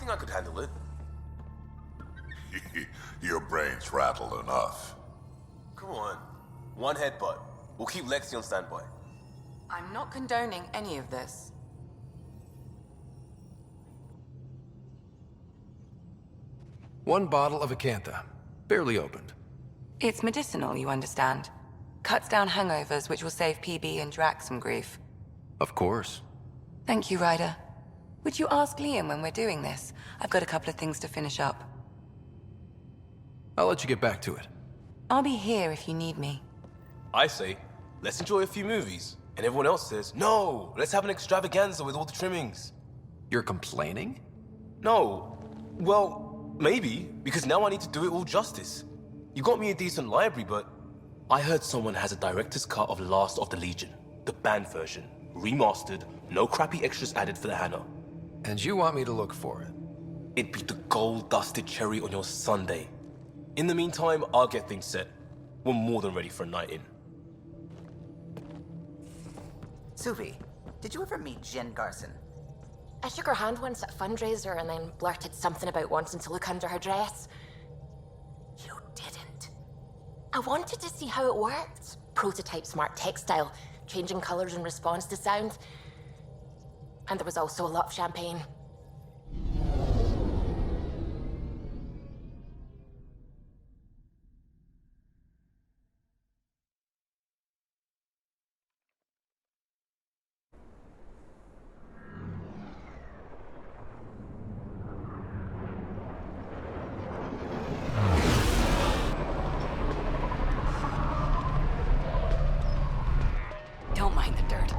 think I could handle it. Your brains rattle enough. Come on. One headbutt. We'll keep Lexi on standby. I'm not condoning any of this. One bottle of Acantha. Barely opened. It's medicinal, you understand. Cuts down hangovers, which will save Peebee and Drax some grief. Of course. Thank you, Ryder. Would you ask Liam when we're doing this? I've got a couple of things to finish up. I'll let you get back to it. I'll be here if you need me. I say, let's enjoy a few movies. And everyone else says, no, let's have an extravaganza with all the trimmings. You're complaining? No. Well, maybe, because now I need to do it all justice. You got me a decent library, but I heard someone has a director's cut of Last of the Legion. The banned version. Remastered, no crappy extras added for the Hannah. And you want me to look for it? It'd be the gold-dusted cherry on your sundae. In the meantime, I'll get things set. We're more than ready for a night in. Suvi, did you ever meet Jen Garson? I shook her hand once at a fundraiser and then blurted something about wanting to look under her dress. You didn't. I wanted to see how it worked. Prototype smart textile, changing colors in response to sound. And there was also a lot of champagne. Don't mind the dirt.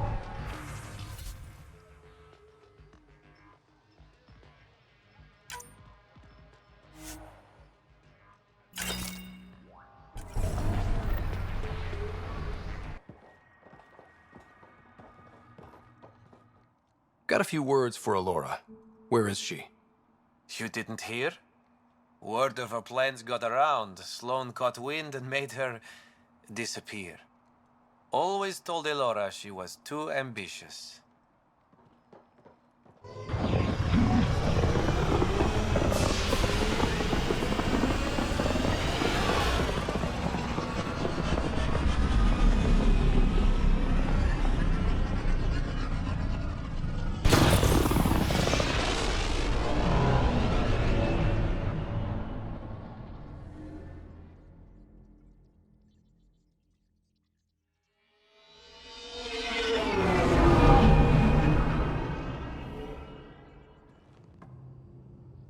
Got a few words for Alora. Where is she? You didn't hear? Word of her plans got around. Sloane caught wind and made her disappear. Always told Elora she was too ambitious.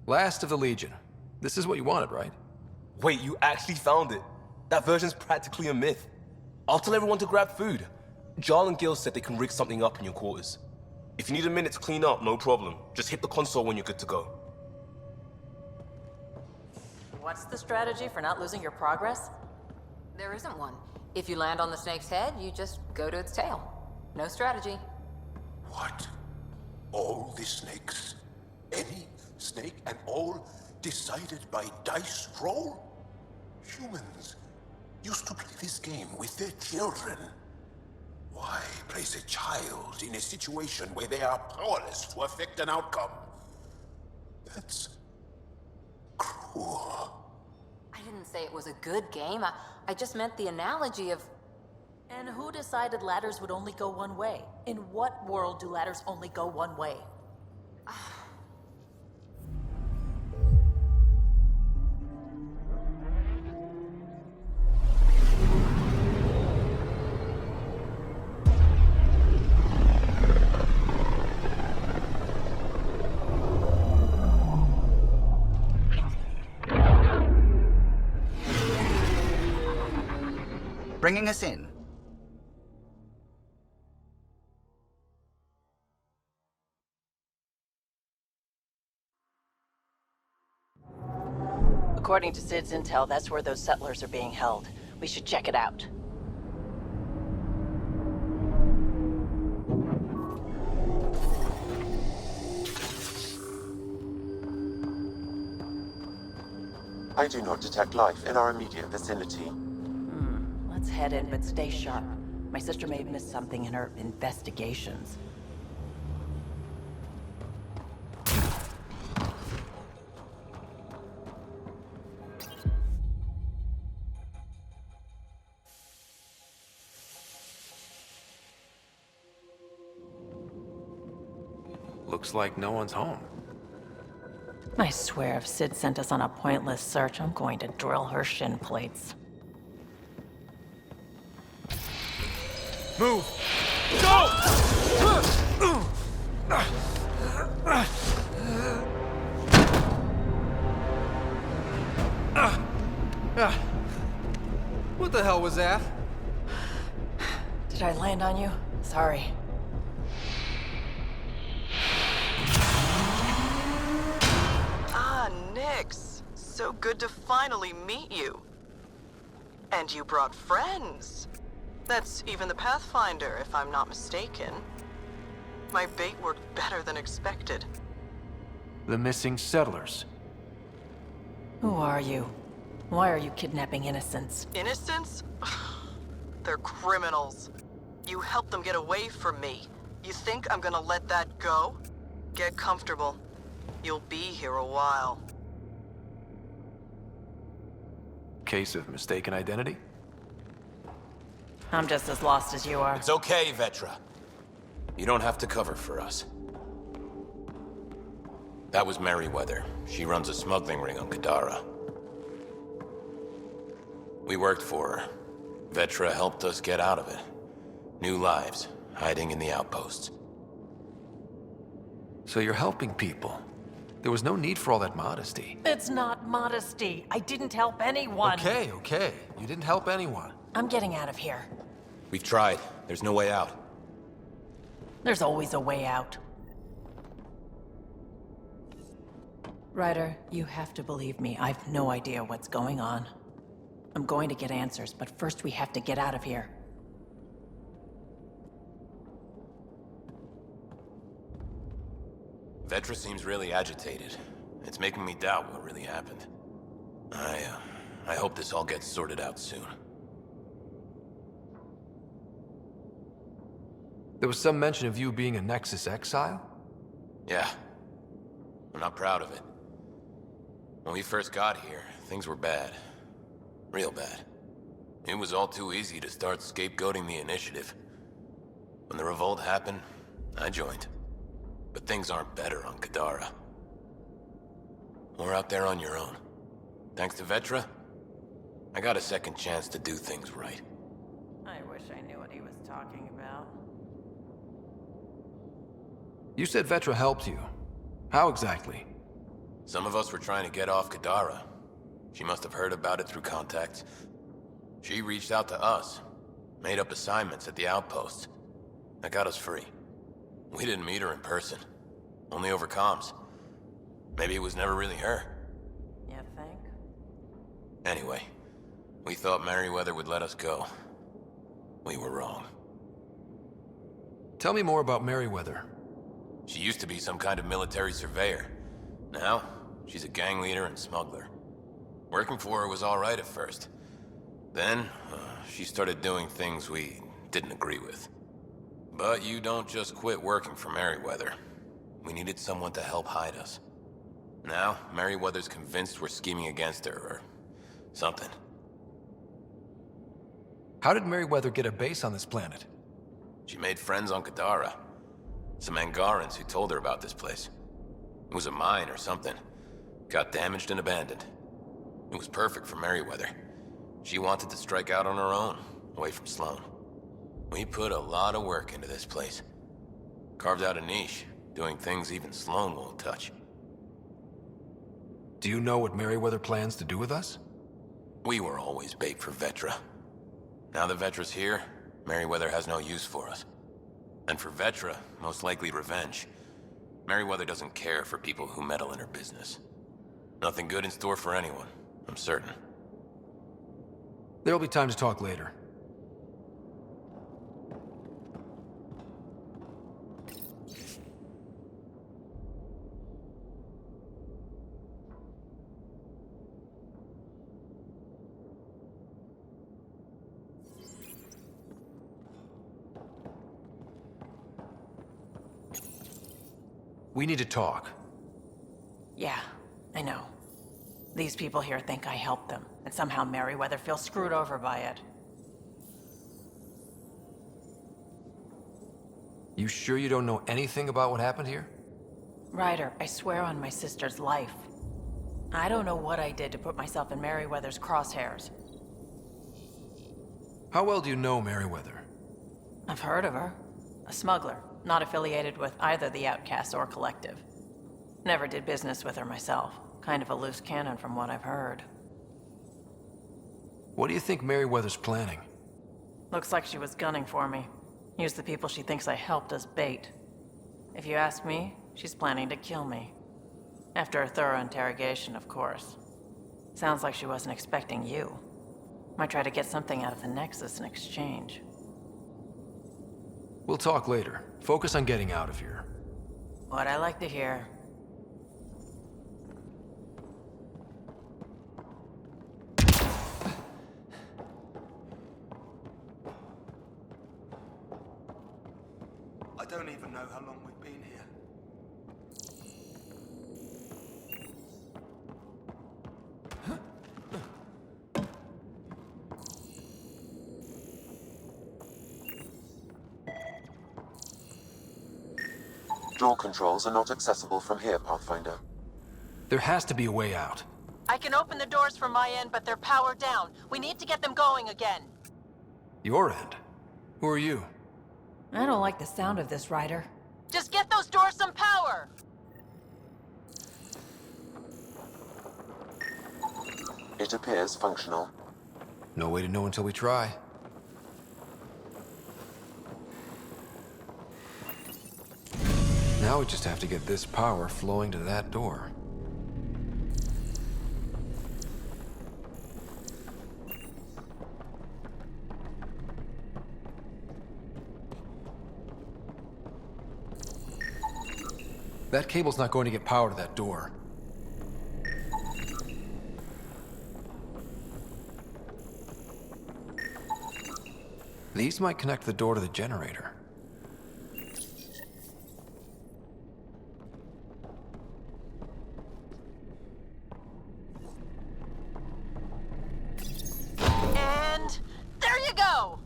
Last of the Legion. This is what you wanted, right? Wait, you actually found it? That version's practically a myth. I'll tell everyone to grab food. Jarl and Gil said they can rig something up in your quarters. If you need a minute to clean up, no problem. Just hit the console when you're good to go. What's the strategy for not losing your progress? There isn't one. If you land on the snake's head, you just go to its tail. No strategy. What? All the snakes? Any snake and all decided by dice roll? Humans used to play this game with their children. Why place a child in a situation where they are powerless to affect an outcome? That's cruel. I didn't say it was a good game. I just meant the analogy of... And who decided ladders would only go one way? In what world do ladders only go one way? Bringing us in. According to Sid's intel, that's where those settlers are being held. We should check it out. I do not detect life in our immediate vicinity. Let's head in, but stay sharp. My sister may have missed something in her investigations. Looks like no one's home. I swear if Sid sent us on a pointless search, I'm going to drill her shin plates. Move! What the hell was that? Did I land on you? Sorry. Ah, Nix. So good to finally meet you. And you brought friends. That's even the Pathfinder, if I'm not mistaken. My bait worked better than expected. The missing settlers. Who are you? Why are you kidnapping innocents? Innocents? They're criminals. You helped them get away from me. You think I'm gonna let that go? Get comfortable. You'll be here a while. Case of mistaken identity? I'm just as lost as you are. It's okay, Vetra. You don't have to cover for us. That was Merryweather. She runs a smuggling ring on Kadara. We worked for her. Vetra helped us get out of it. New lives, hiding in the outposts. So you're helping people. There was no need for all that modesty. It's not modesty. I didn't help anyone. Okay. You didn't help anyone. I'm getting out of here. We've tried. There's no way out. There's always a way out. Ryder, you have to believe me. I've no idea what's going on. I'm going to get answers, but first we have to get out of here. Vetra seems really agitated. It's making me doubt what really happened. I hope this all gets sorted out soon. There was some mention of you being a Nexus exile? Yeah. I'm not proud of it. When we first got here, things were bad. Real bad. It was all too easy to start scapegoating the initiative. When the revolt happened, I joined. But things aren't better on Kadara. Or out there on your own. Thanks to Vetra, I got a second chance to do things right. I wish I knew what he was talking about. You said Vetra helped you. How exactly? Some of us were trying to get off Kadara. She must have heard about it through contacts. She reached out to us, made up assignments at the outpost. That got us free. We didn't meet her in person, only over comms. Maybe it was never really her. You think? Anyway, we thought Merryweather would let us go. We were wrong. Tell me more about Merryweather. She used to be some kind of military surveyor. Now, she's a gang leader and smuggler. Working for her was all right at first. Then, she started doing things we didn't agree with. But you don't just quit working for Merryweather. We needed someone to help hide us. Now, Merryweather's convinced we're scheming against her, or something. How did Merryweather get a base on this planet? She made friends on Kadara. Some Angarans who told her about this place. It was a mine or something. Got damaged and abandoned. It was perfect for Merryweather. She wanted to strike out on her own, away from Sloan. We put a lot of work into this place. Carved out a niche, doing things even Sloan won't touch. Do you know what Merryweather plans to do with us? We were always bait for Vetra. Now that Vetra's here, Merryweather has no use for us. And for Vetra, most likely revenge. Merryweather doesn't care for people who meddle in her business. Nothing good in store for anyone, I'm certain. There'll be time to talk later. We need to talk. Yeah, I know. These people here think I helped them, and somehow Merryweather feels screwed over by it. You sure you don't know anything about what happened here? Ryder, I swear on my sister's life. I don't know what I did to put myself in Merryweather's crosshairs. How well do you know Merryweather? I've heard of her. A smuggler, not affiliated with either the Outcasts or Collective. Never did business with her myself. Kind of a loose cannon from what I've heard. What do you think Merryweather's planning? Looks like she was gunning for me. Use the people she thinks I helped as bait. If you ask me, she's planning to kill me. After a thorough interrogation, of course. Sounds like she wasn't expecting you. Might try to get something out of the Nexus in exchange. We'll talk later. Focus on getting out of here. What I like to hear. I don't even know how long we've been here. Door controls are not accessible from here, Pathfinder. There has to be a way out. I can open the doors from my end, but they're powered down. We need to get them going again. Your end? Who are you? I don't like the sound of this, Ryder. Just get those doors some power! It appears functional. No way to know until we try. Now we just have to get this power flowing to that door. That cable's not going to get power to that door. These might connect the door to the generator. And there you go!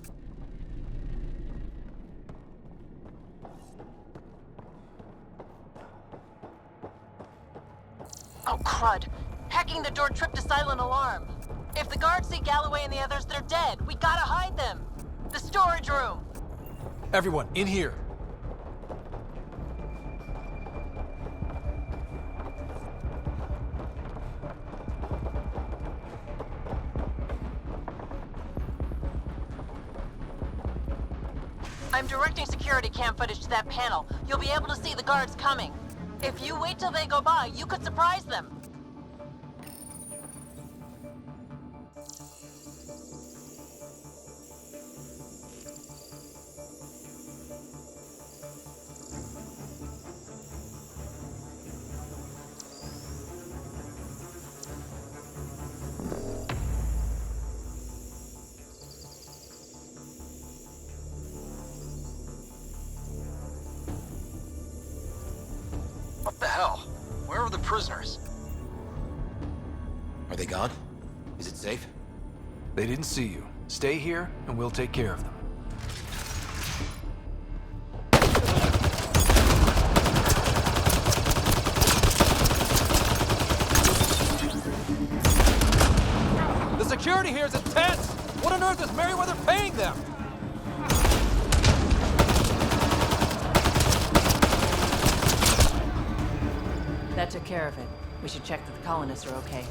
Oh, crud. Hacking the door tripped a silent alarm. If the guards see Galloway and the others, they're dead. We gotta hide them. The storage room. Everyone, in here! I'm directing security cam footage to that panel. You'll be able to see the guards coming. If you wait till they go by, you could surprise them. What the hell? Where are the prisoners? Are they gone? Is it safe? They didn't see you. Stay here, and we'll take care of them. The security here is intense! What on earth is Merryweather paying them? That took care of it. We should check that the colonists are okay.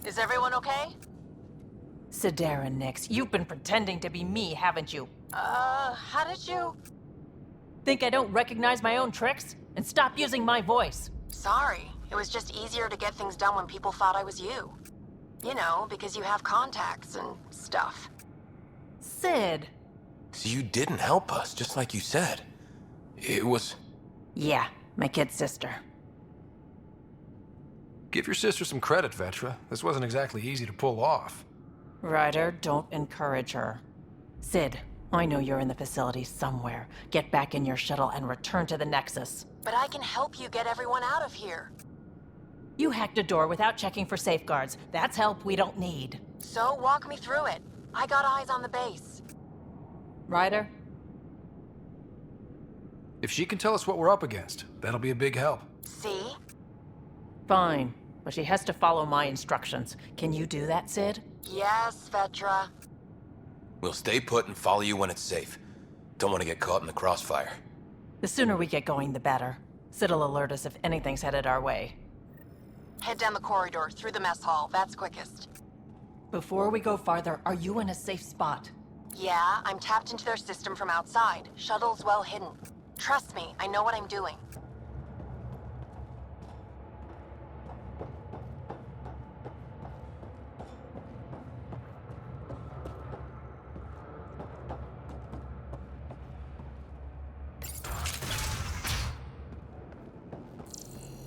Is everyone okay? Sidera, Nix, you've been pretending to be me, haven't you? How did you... Think I don't recognize my own tricks? And stop using my voice. Sorry. It was just easier to get things done when people thought I was you. You know, because you have contacts and stuff. Sid. So you didn't help us, just like you said. It was... Yeah, my kid sister. Give your sister some credit, Vetra. This wasn't exactly easy to pull off. Ryder, don't encourage her. Sid, I know you're in the facility somewhere. Get back in your shuttle and return to the Nexus. But I can help you get everyone out of here. You hacked a door without checking for safeguards. That's help we don't need. So walk me through it. I got eyes on the base. Ryder? If she can tell us what we're up against, that'll be a big help. See? Fine, but she has to follow my instructions. Can you do that, Sid? Yes, Vetra. We'll stay put and follow you when it's safe. Don't want to get caught in the crossfire. The sooner we get going, the better. Sid'll alert us if anything's headed our way. Head down the corridor, through the mess hall. That's quickest. Before we go farther, are you in a safe spot? Yeah, I'm tapped into their system from outside. Shuttle's well hidden. Trust me, I know what I'm doing.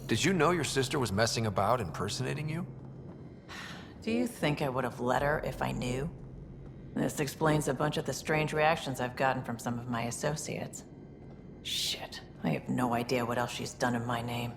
Did you know your sister was messing about impersonating you? Do you think I would have let her if I knew? This explains a bunch of the strange reactions I've gotten from some of my associates. Shit, I have no idea what else she's done in my name.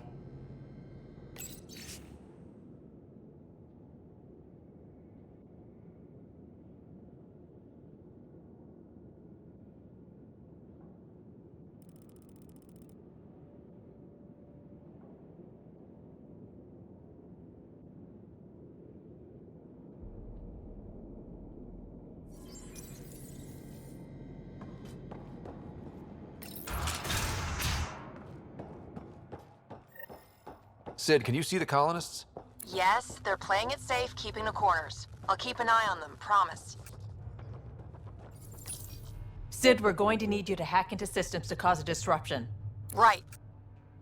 Sid, can you see the colonists? Yes, they're playing it safe, keeping the corners. I'll keep an eye on them, promise. Sid, we're going to need you to hack into systems to cause a disruption. Right.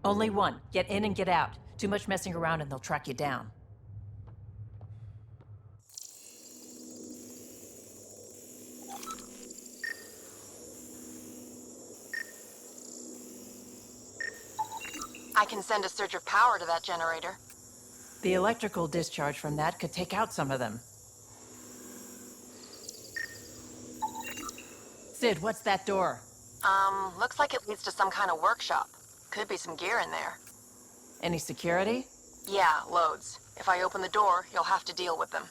Only one. Get in and get out. Too much messing around and they'll track you down. I can send a surge of power to that generator. The electrical discharge from that could take out some of them. Sid, what's that door? Looks like it leads to some kind of workshop. Could be some gear in there. Any security? Yeah, loads. If I open the door, you'll have to deal with them.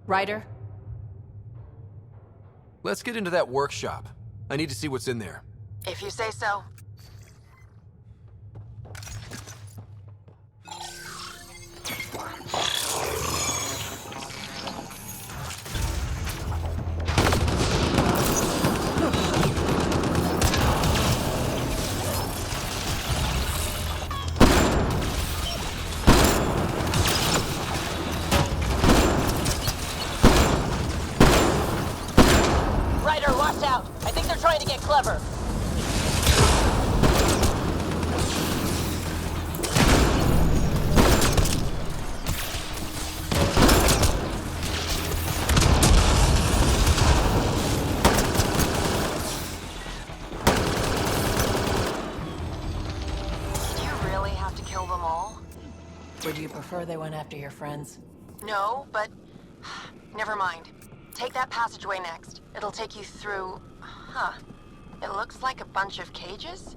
Ryder? Let's get into that workshop. I need to see what's in there. If you say so. Ryder, watch out! I think they're trying to get clever. Do you really have to kill them all? Would you prefer they went after your friends? No, but... Never mind. Take that passageway next. It'll take you through... Huh. It looks like a bunch of cages?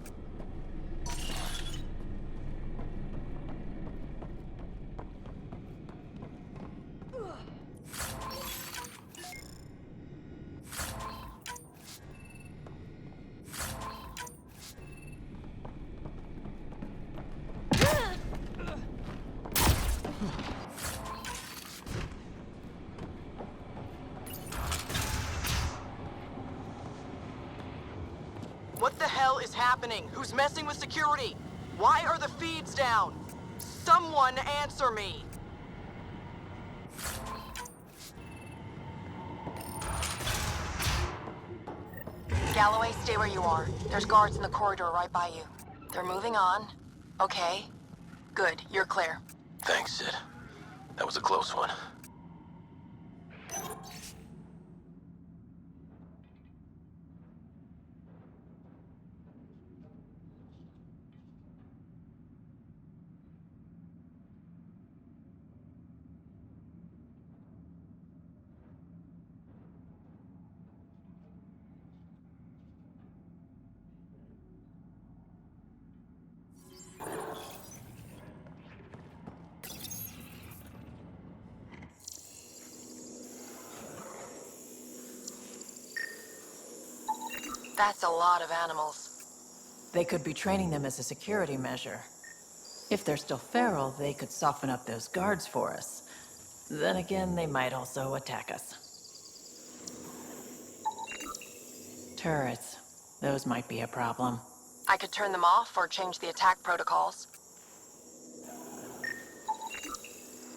What the hell is happening? Who's messing with security? Why are the feeds down? Someone answer me! Galloway, stay where you are. There's guards in the corridor right by you. They're moving on. Okay. Good, you're clear. Thanks, Sid. That was a close one. That's a lot of animals. They could be training them as a security measure. If they're still feral, they could soften up those guards for us. Then again, they might also attack us. Turrets. Those might be a problem. I could turn them off or change the attack protocols.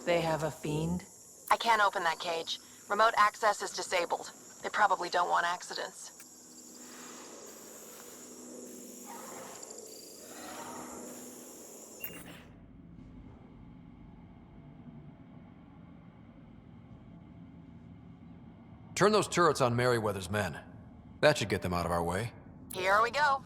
They have a fiend? I can't open that cage. Remote access is disabled. They probably don't want accidents. Turn those turrets on Merryweather's men. That should get them out of our way. Here we go.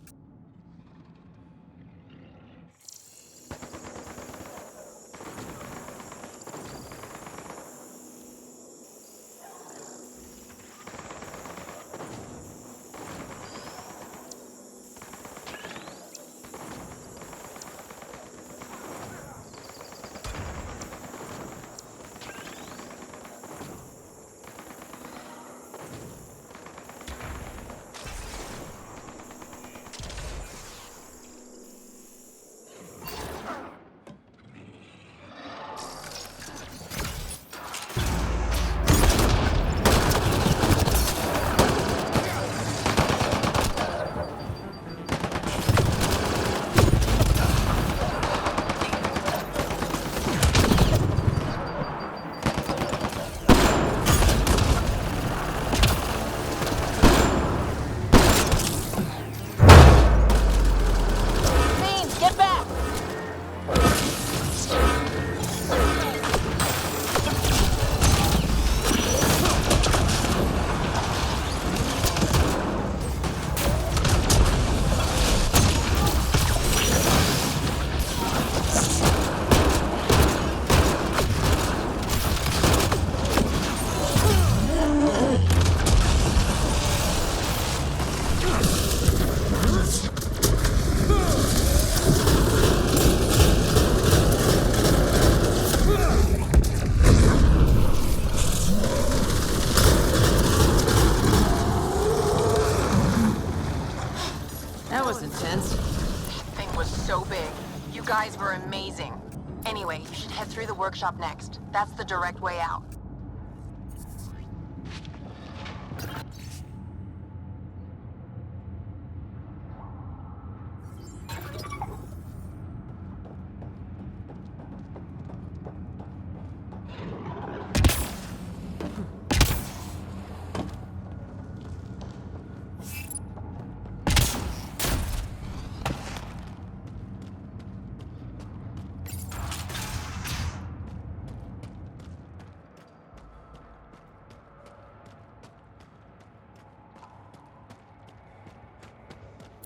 guys were amazing. Anyway, you should head through the workshop next. That's the direct way out.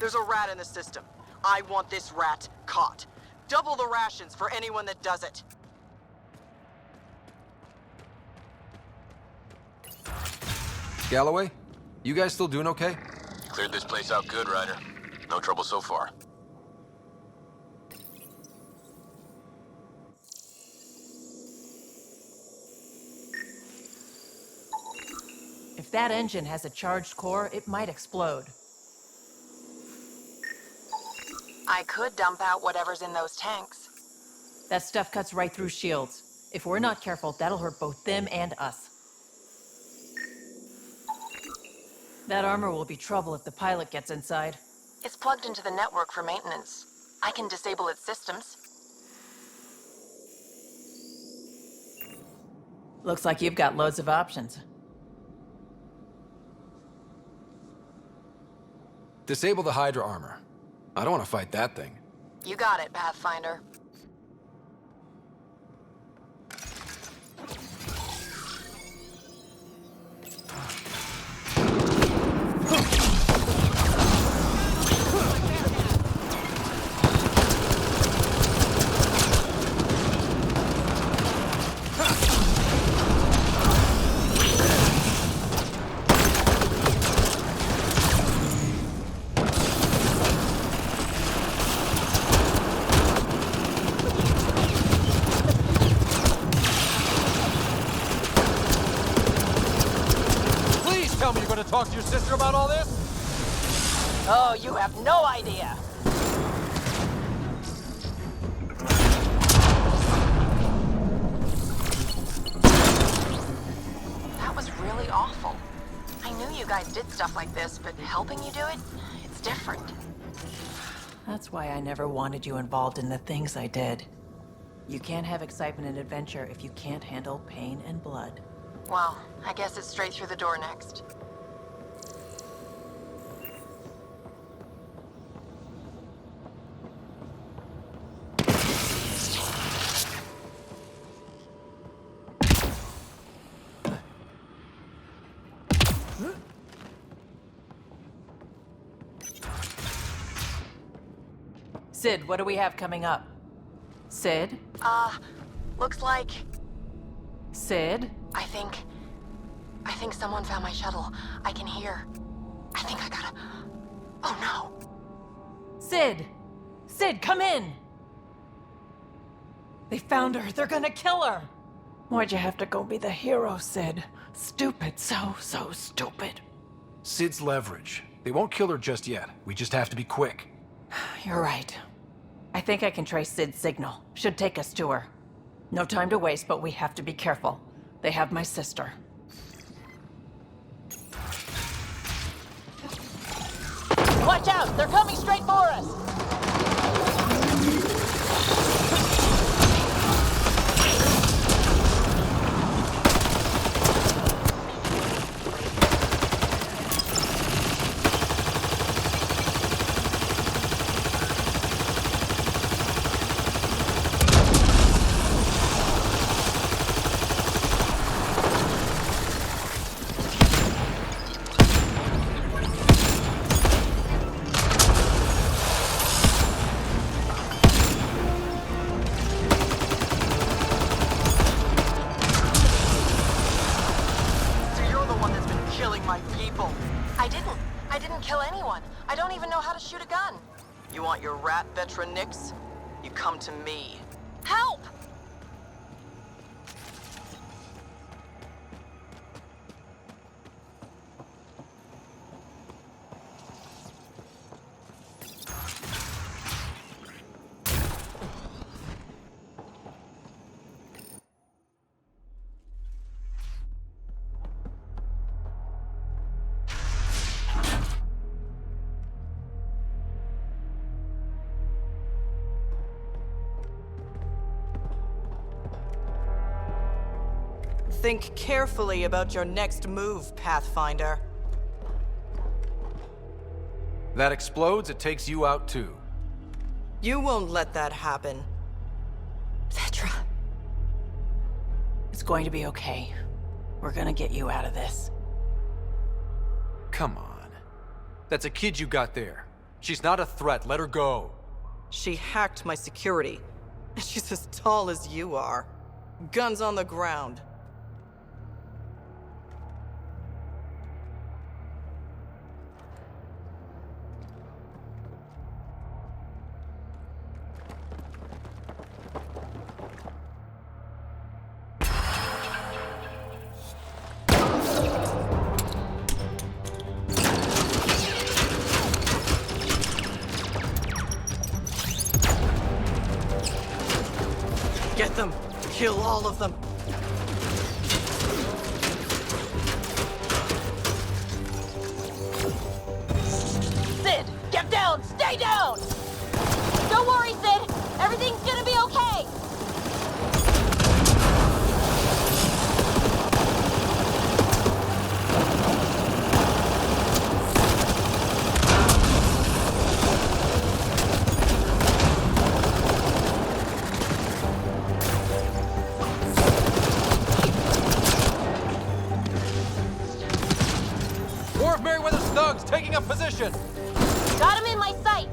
There's a rat in the system. I want this rat caught. Double the rations for anyone that does it. Galloway, you guys still doing okay? Cleared this place out good, Ryder. No trouble so far. If that engine has a charged core, it might explode. I could dump out whatever's in those tanks. That stuff cuts right through shields. If we're not careful, that'll hurt both them and us. That armor will be trouble if the pilot gets inside. It's plugged into the network for maintenance. I can disable its systems. Looks like you've got loads of options. Disable the Hydra armor. I don't want to fight that thing. You got it, Pathfinder. Tell me you're going to talk to your sister about all this? Oh, you have no idea. That was really awful. I knew you guys did stuff like this, but helping you do it, it's different. That's why I never wanted you involved in the things I did. You can't have excitement and adventure if you can't handle pain and blood. Well, I guess it's straight through the door next. Sid, what do we have coming up? Sid? Looks like... Sid? I think someone found my shuttle. I can hear. I think I gotta... Oh no! Sid! Sid, come in! They found her. They're gonna kill her! Why'd you have to go be the hero, Sid? Stupid. So stupid. Sid's leverage. They won't kill her just yet. We just have to be quick. You're right. I think I can trace Sid's signal. Should take us to her. No time to waste, but we have to be careful. They have my sister. Watch out! They're coming straight for us! I didn't kill anyone. I don't even know how to shoot a gun. You want your rat, Vetra Nix? You come to me. Help! Think carefully about your next move, Pathfinder. That explodes, it takes you out too. You won't let that happen. Vetra. It's going to be okay. We're gonna get you out of this. Come on. That's a kid you got there. She's not a threat, let her go. She hacked my security. And she's as tall as you are. Guns on the ground. Get them! Kill all of them! Sid, get down! Stay down! Don't worry, Sid! Everything's gonna be okay! Thugs taking up position! Got him in my sights!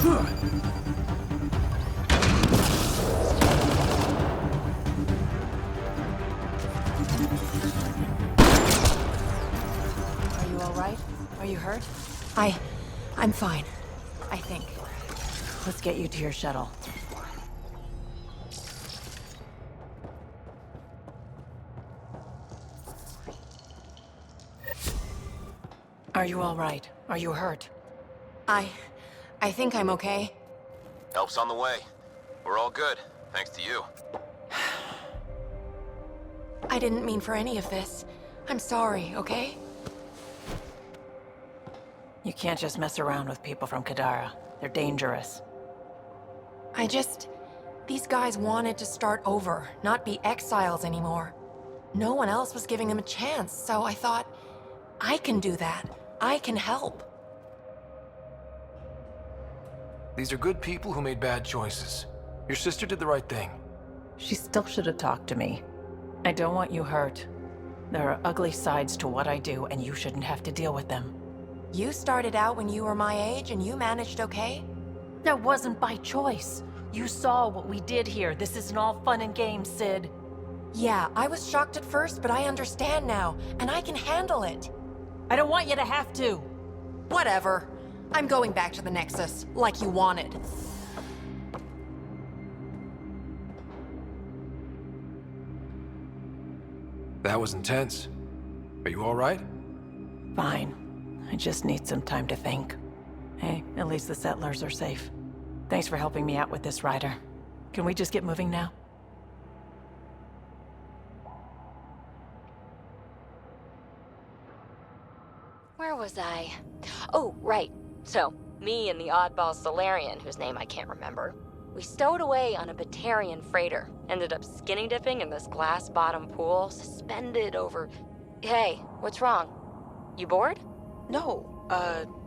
Are you all right? Are you hurt? I'm fine. I think. Let's get you to your shuttle. Are you all right? Are you hurt? I think I'm okay. Help's on the way. We're all good, thanks to you. I didn't mean for any of this. I'm sorry, okay? You can't just mess around with people from Kadara. They're dangerous. These guys wanted to start over, not be exiles anymore. No one else was giving them a chance, so I thought, I can do that. I can help. These are good people who made bad choices. Your sister did the right thing. She still should have talked to me. I don't want you hurt. There are ugly sides to what I do, and you shouldn't have to deal with them. You started out when you were my age and you managed okay? That wasn't by choice. You saw what we did here. This isn't all fun and games, Sid. Yeah, I was shocked at first, but I understand now, and I can handle it. I don't want you to have to. Whatever. I'm going back to the Nexus, like you wanted. That was intense. Are you all right? Fine. I just need some time to think. Hey, at least the settlers are safe. Thanks for helping me out with this, Ryder. Can we just get moving now? Where was I? Oh, right. So, me and the oddball Solarian, whose name I can't remember, we stowed away on a Batarian freighter. Ended up skinny dipping in this glass bottom pool, suspended over... Hey, what's wrong? You bored? No,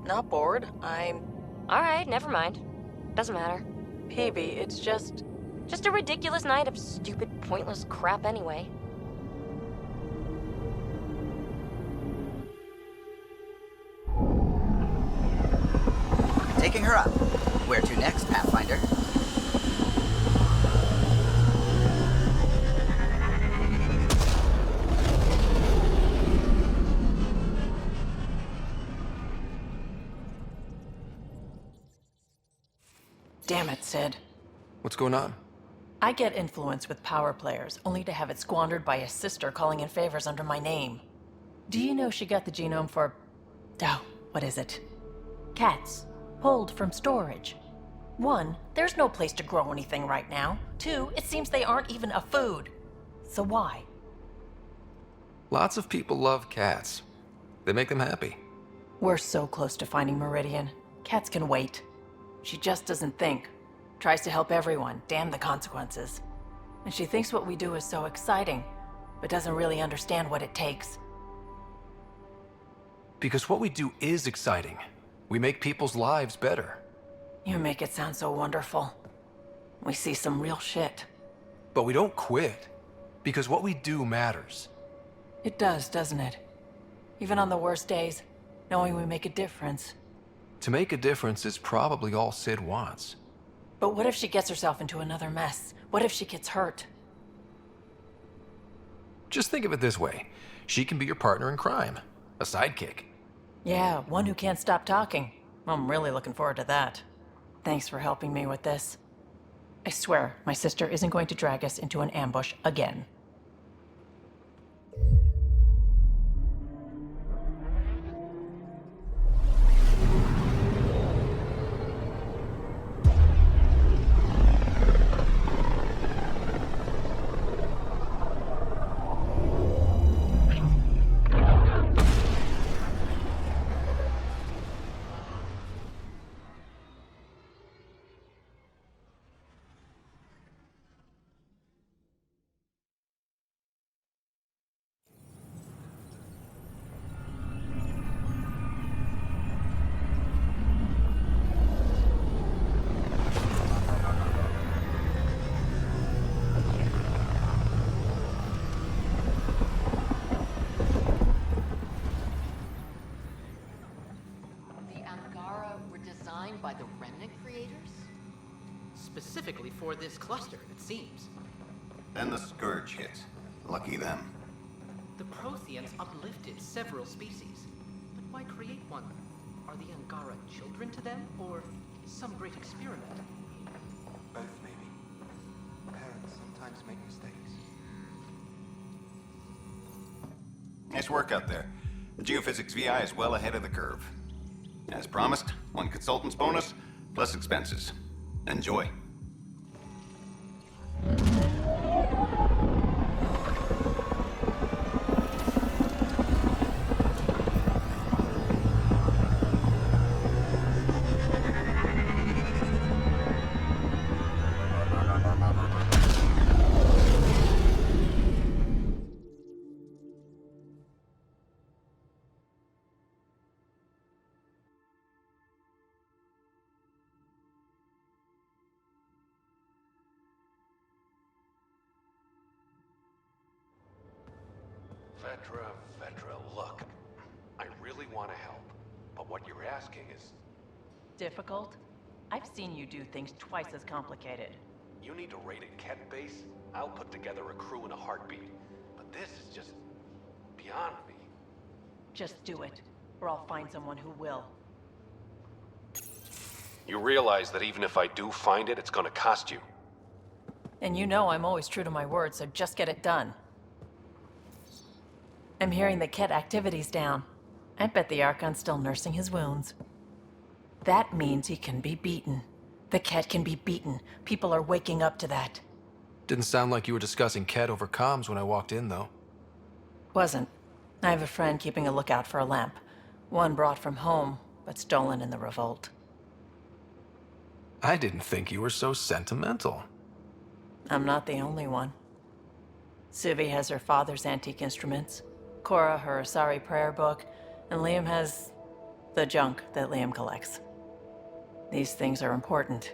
not bored. Alright, never mind. Doesn't matter. Peebee, it's just... Just a ridiculous night of stupid, pointless crap anyway. Taking her up. Where to next, Pathfinder? Damn it, Sid. What's going on? I get influence with power players, only to have it squandered by a sister calling in favors under my name. Do you know she got the genome for... Oh, what is it? Cats. Pulled from storage. 1, there's no place to grow anything right now. 2, it seems they aren't even a food. So why? Lots of people love cats. They make them happy. We're so close to finding Meridian. Cats can wait. She just doesn't think. Tries to help everyone, damn the consequences. And she thinks what we do is so exciting, but doesn't really understand what it takes. Because what we do is exciting. We make people's lives better. You make it sound so wonderful. We see some real shit. But we don't quit. Because what we do matters. It does, doesn't it? Even on the worst days, knowing we make a difference. To make a difference is probably all Sid wants. But what if she gets herself into another mess? What if she gets hurt? Just think of it this way. She can be your partner in crime. A sidekick. Yeah, one who can't stop talking. I'm really looking forward to that. Thanks for helping me with this. I swear, my sister isn't going to drag us into an ambush again. specifically for this cluster, it seems. Then the Scourge hit. Lucky them. The Protheans uplifted several species. But why create one? Are the Angara children to them, or some great experiment? Both, maybe. Parents sometimes make mistakes. Nice work out there. The Geophysics VI is well ahead of the curve. As promised, 1 consultant's bonus, plus expenses. Enjoy. Vetra, look. I really want to help, but what you're asking is... Difficult? I've seen you do things twice as complicated. You need to raid a Ket base? I'll put together a crew in a heartbeat. But this is just... beyond me. Just do it, or I'll find someone who will. You realize that even if I do find it, it's gonna cost you. And you know I'm always true to my word, so just get it done. I'm hearing the Ket activity's down. I bet the Archon's still nursing his wounds. That means he can be beaten. The Ket can be beaten. People are waking up to that. Didn't sound like you were discussing Ket over comms when I walked in, though. Wasn't. I have a friend keeping a lookout for a lamp. One brought from home, but stolen in the revolt. I didn't think you were so sentimental. I'm not the only one. Suvi has her father's antique instruments, Cora her Asari prayer book, and Liam has the junk that Liam collects. These things are important.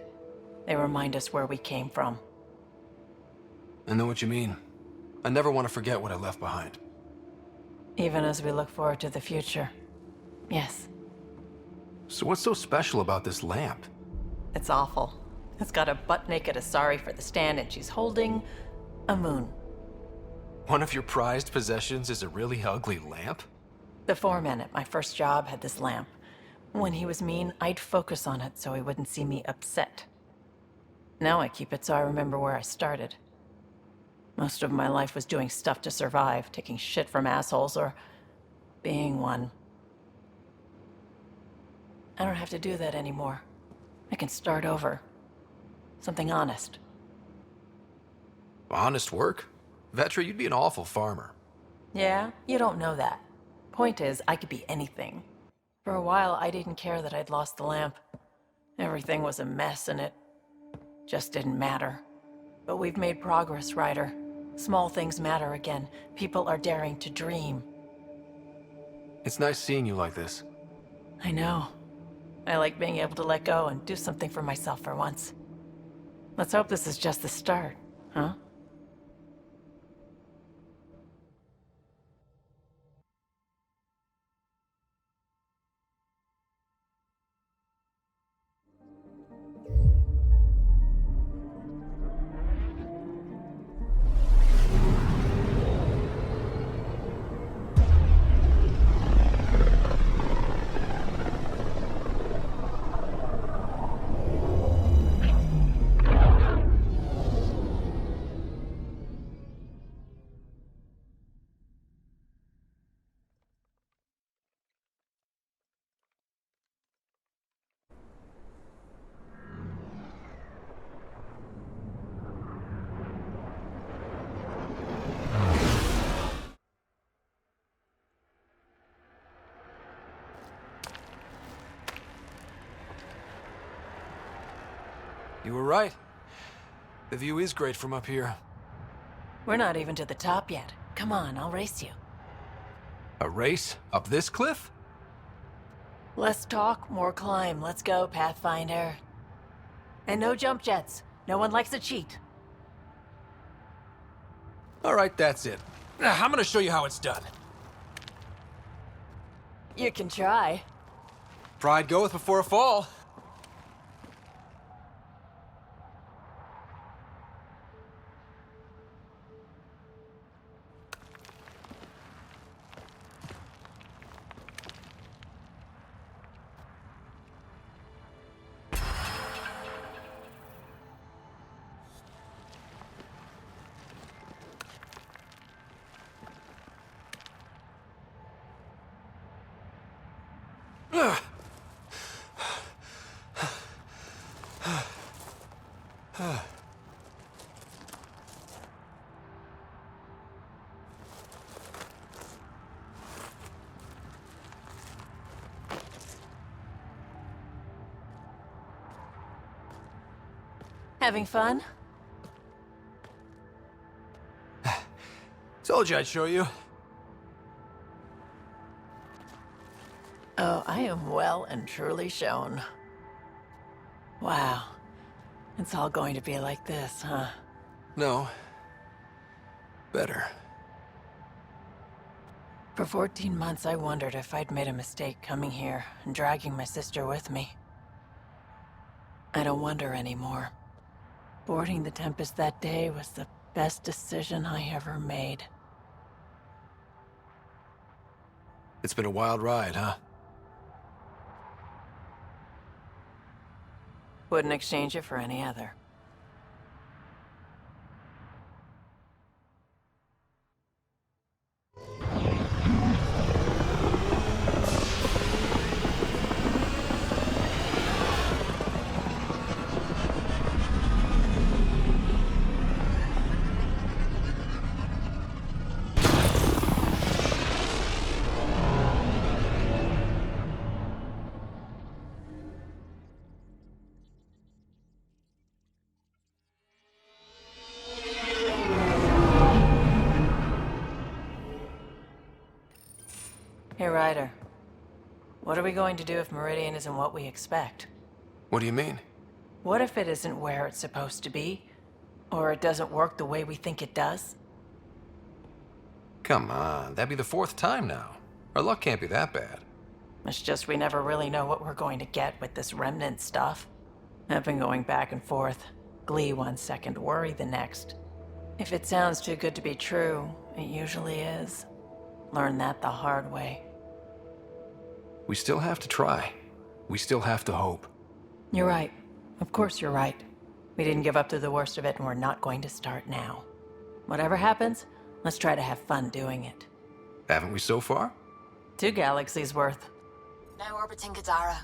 They remind us where we came from. I know what you mean. I never want to forget what I left behind. Even as we look forward to the future. Yes. So what's so special about this lamp? It's awful. It's got a butt-naked Asari for the stand, and she's holding a moon. One of your prized possessions is a really ugly lamp? The foreman at my first job had this lamp. When he was mean, I'd focus on it so he wouldn't see me upset. Now I keep it so I remember where I started. Most of my life was doing stuff to survive, taking shit from assholes, or being one. I don't have to do that anymore. I can start over. Something honest. Honest work? Vetra, you'd be an awful farmer. Yeah? You don't know that. Point is, I could be anything. For a while, I didn't care that I'd lost the lamp. Everything was a mess, and it just didn't matter. But we've made progress, Ryder. Small things matter again. People are daring to dream. It's nice seeing you like this. I know. I like being able to let go and do something for myself for once. Let's hope this is just the start, huh? You were right. The view is great from up here. We're not even to the top yet. Come on, I'll race you. A race? Up this cliff? Less talk, more climb. Let's go, Pathfinder. And no jump jets. No one likes a cheat. All right, that's it. I'm gonna show you how it's done. You can try. Pride goeth before a fall. Having fun? Told you I'd show you. Oh, I am well and truly shown. Wow. It's all going to be like this, huh? No. Better. For 14 months, I wondered if I'd made a mistake coming here and dragging my sister with me. I don't wonder anymore. Boarding the Tempest that day was the best decision I ever made. It's been a wild ride, huh? Wouldn't exchange it for any other. Hey, Ryder. What are we going to do if Meridian isn't what we expect? What do you mean? What if it isn't where it's supposed to be? Or it doesn't work the way we think it does? Come on, that'd be the 4th time now. Our luck can't be that bad. It's just we never really know what we're going to get with this remnant stuff. I've been going back and forth. Glee one second, worry the next. If it sounds too good to be true, it usually is. Learned that the hard way. We still have to try. We still have to hope. You're right. Of course you're right. We didn't give up to the worst of it, and we're not going to start now. Whatever happens, let's try to have fun doing it. Haven't we so far? 2 galaxies worth. Now orbiting Gadara.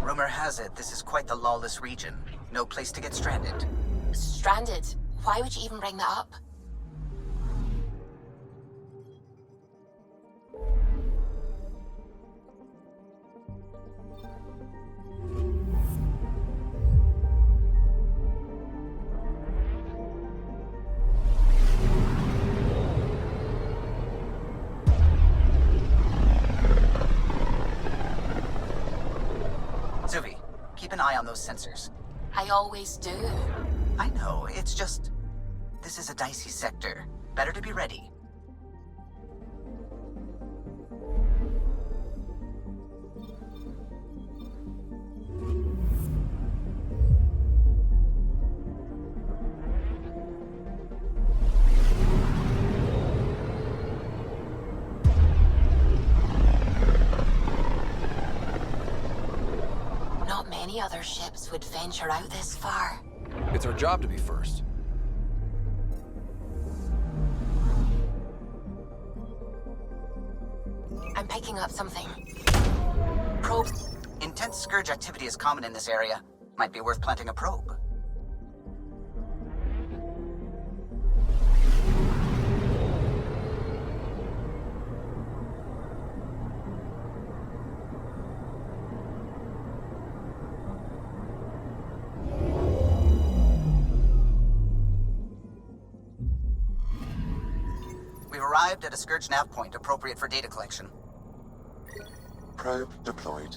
Rumor has it this is quite the lawless region. No place to get stranded. Stranded? Why would you even bring that up? Zuvi, keep an eye on those sensors. I always do. I know, it's just... This is a dicey sector. Better to be ready. Not many other ships would venture out this far. It's our job to be first. I'm picking up something. Probe. Intense scourge activity is common in this area. Might be worth planting a probe. We've arrived at a Scourge nav point appropriate for data collection. Probe deployed.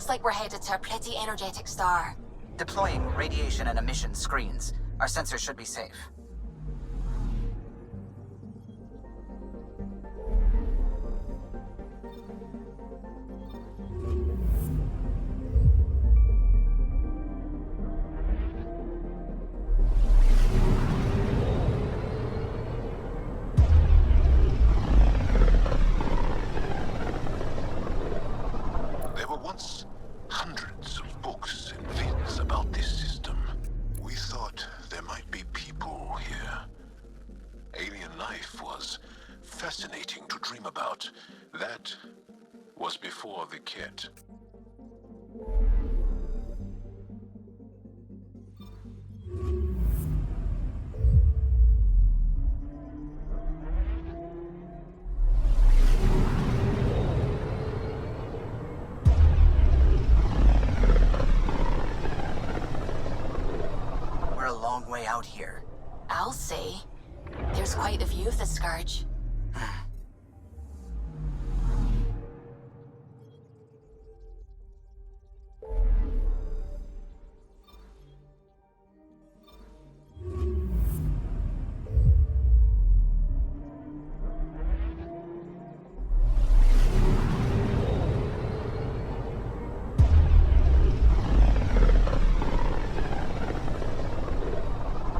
Looks like we're headed to a pretty energetic star. Deploying radiation and emission screens. Our sensors should be safe. There were once hundreds of books and vids about this system. We thought there might be people here. Alien life was fascinating to dream about. That was before the kit. We're a long way out here. I'll say. There's quite a view of the Scourge.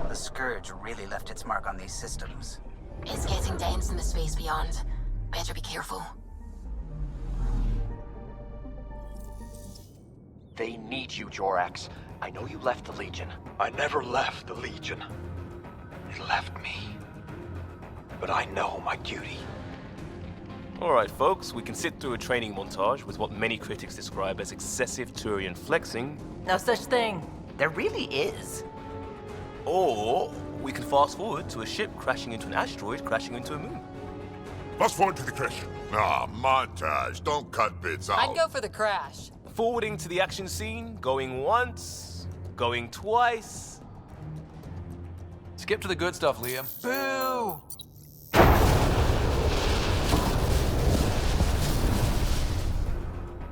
The Scourge really left its mark on these systems. It's getting dense in the space beyond. Better be careful. They need you, Jorax. I know you left the Legion. I never left the Legion. It left me. But I know my duty. Alright, folks, we can sit through a training montage with what many critics describe as excessive Turian flexing. No such thing. There really is. Or we can fast forward to a ship crashing into an asteroid crashing into a moon. Fast forward to the crash. Ah, montage. Don't cut bits out. I'd go for the crash. Forwarding to the action scene, going once, going twice. Skip to the good stuff, Liam. Boo!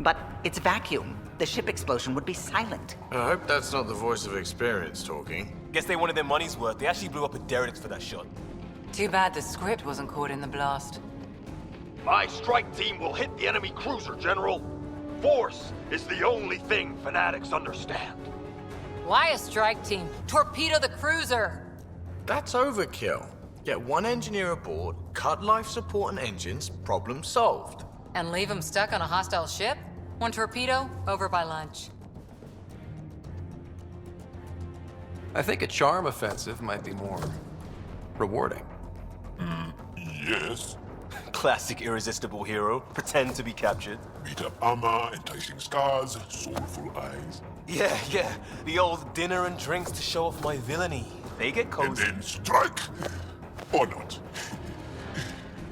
But it's vacuum. The ship explosion would be silent. I hope that's not the voice of experience talking. Guess they wanted their money's worth. They actually blew up a derelict for that shot. Too bad the script wasn't caught in the blast. My strike team will hit the enemy cruiser, General. Force is the only thing fanatics understand. Why a strike team? Torpedo the cruiser! That's overkill. Get one engineer aboard, cut life support and engines, problem solved. And leave them stuck on a hostile ship? One torpedo, over by lunch. I think a charm offensive might be more rewarding. Yes. Classic irresistible hero. Pretend to be captured. Beat up armor, enticing scars, soulful eyes. Yeah. The old dinner and drinks to show off my villainy. They get cozy. And then strike! Or not.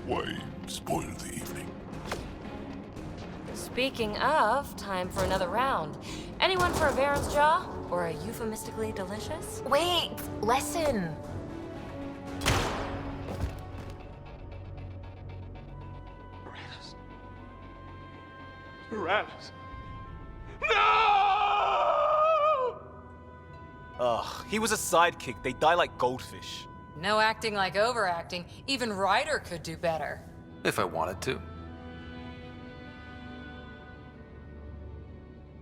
Why spoil the evening? Speaking of, time for another round. Anyone for a Varen's Jaw? Or a euphemistically delicious? Wait! Listen! Uranus. Ugh, he was a sidekick. They die like goldfish. No acting like overacting. Even Ryder could do better. If I wanted to.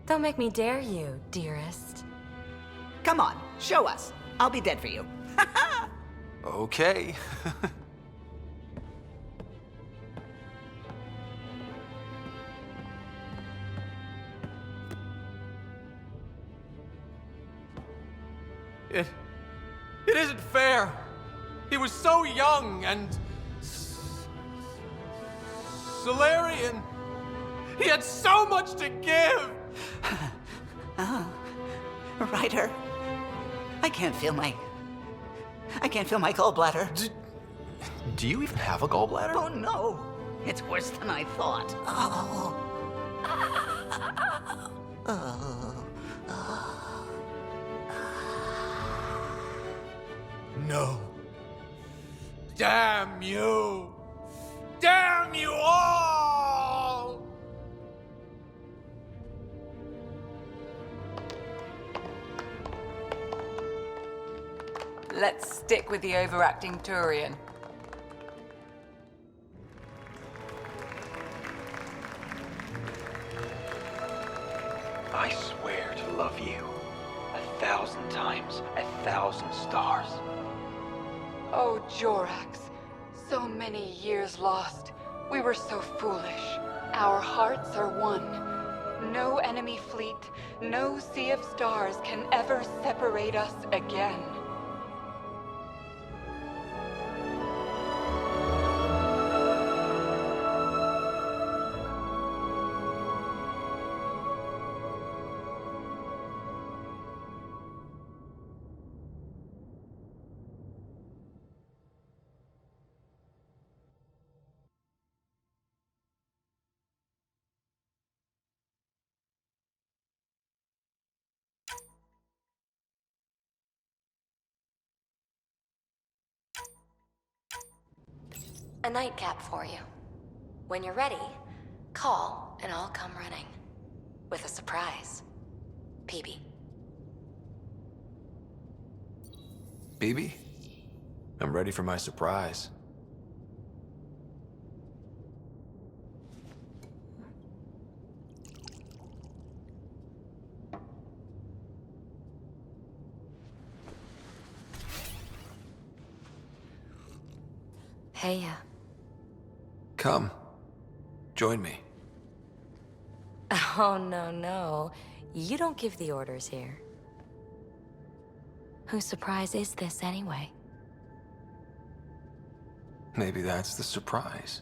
Don't make me dare you, dearest. Come on, show us. I'll be dead for you. Okay. It isn't fair. He was so young and Solarian. He had so much to give. Ryder, I can't feel my gallbladder. Do you even have a gallbladder? Oh no, it's worse than I thought. No. Damn you! Damn you all! let's stick with the overacting Turian. I swear to love you 1,000 times, 1,000 stars. Oh, Jorax. So many years lost. We were so foolish. Our hearts are one. No enemy fleet, no sea of stars can ever separate us again. A nightcap for you. When you're ready, call and I'll come running. With a surprise. Peebee. Peebee? I'm ready for my surprise. Hey, Come. Join me. Oh, no. You don't give the orders here. Whose surprise is this, anyway? Maybe that's the surprise.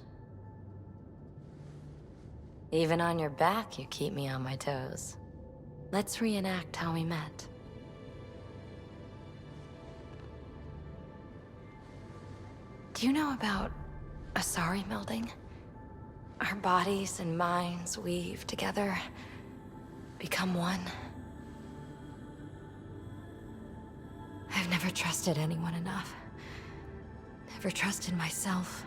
Even on your back, you keep me on my toes. Let's reenact how we met. Do you know about Asari melding? Our bodies and minds weave together, become one. I've never trusted anyone enough. Never trusted myself.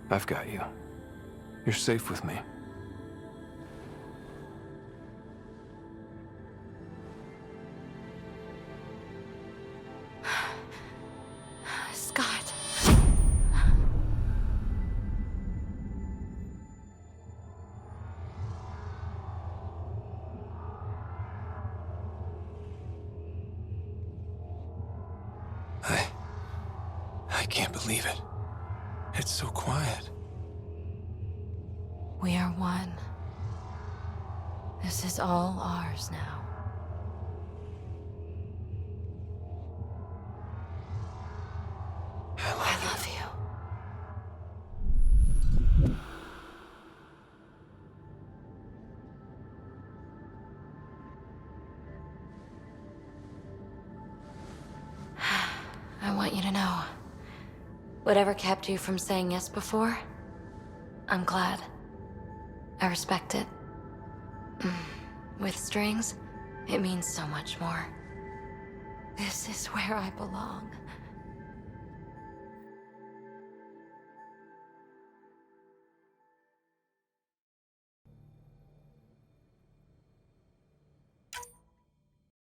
I've got you. You're safe with me. Scott. I can't believe it. It's so quiet. We are one. This is all ours now. I love you. I want you to know, whatever kept you from saying yes before, I'm glad. I respect it. With strings, it means so much more. This is where I belong.